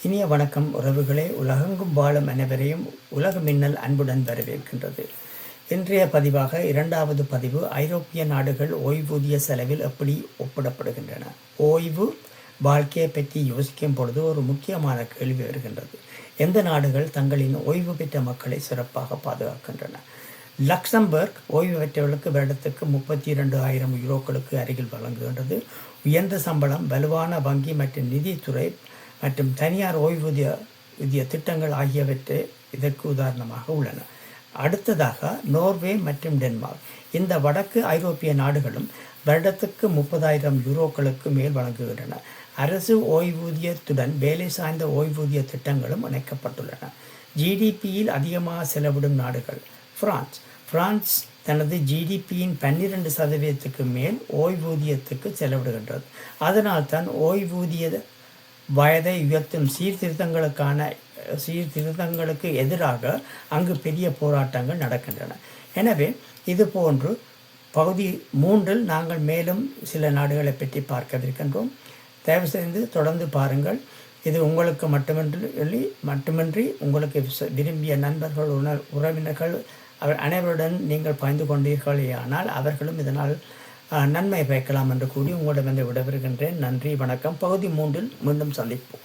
இனிய வணக்கம் உறவுகளே. உலகெங்கும் வாழும் அனைவரையும் உலக மின்னல் அன்புடன் வரவேற்கின்றது. இன்றைய பதிவாக இரண்டாவது பதிவு, ஐரோப்பிய நாடுகள் ஓய்வூதிய செலவில் எப்படி ஒப்பிடப்படுகின்றன. ஓய்வு வாழ்க்கையை பற்றி யோசிக்கும் பொழுது ஒரு முக்கியமான கேள்வி வருகின்றது. எந்த நாடுகள் தங்களின் ஓய்வு பெற்ற மக்களை சிறப்பாக பாதுகாக்கின்றன? லக்சம்பர்க் ஓய்வு பெற்றவர்களுக்கு வருடத்துக்கு 32,000 யூரோக்களுக்கு அருகில் வழங்குகின்றது. உயர்ந்த சம்பளம், வலுவான வங்கி மற்றும் நிதித்துறை மற்றும் தனியார் ஓய்வூதிய திட்டங்கள் ஆகியவற்றை இதற்கு உதாரணமாக உள்ளன. அடுத்ததாக நோர்வே மற்றும் டென்மார்க். இந்த வடக்கு ஐரோப்பிய நாடுகளும் வருடத்துக்கு 30,000 யூரோக்களுக்கு மேல் வழங்குகின்றன. அரசு ஓய்வூதியத்துடன் வேலை சார்ந்த ஓய்வூதிய திட்டங்களும் இணைக்கப்பட்டுள்ளன. ஜிடிபியில் அதிகமாக செலவிடும் நாடுகள். பிரான்ஸ் தனது ஜிடிபியின் 12% மேல் ஓய்வூதியத்துக்கு செலவிடுகின்றது. அதனால்தான் ஓய்வூதிய வயதை உயர்த்தும் சீர்திருத்தங்களுக்கு எதிராக அங்கு பெரிய போராட்டங்கள் நடக்கின்றன. எனவே இது போன்று பகுதி 3 நாங்கள் மேலும் சில நாடுகளை பற்றி பார்க்கவிருக்கின்றோம். தயவு செய்து தொடர்ந்து பாருங்கள். இது உங்களுக்கு மட்டுமின்றி உங்களுக்கு விரும்பிய நண்பர்கள், உறவினர்கள் அனைவருடன் நீங்கள் பகிர்ந்து கொண்டீர்களேயானால் அவர்களும் இதனால் நன்மை பயக்கலாம் என்று கூறி உங்களிடம் விடைபெறுகின்றேன். நன்றி, வணக்கம். பகுதி 3 மீண்டும் சந்திப்போம்.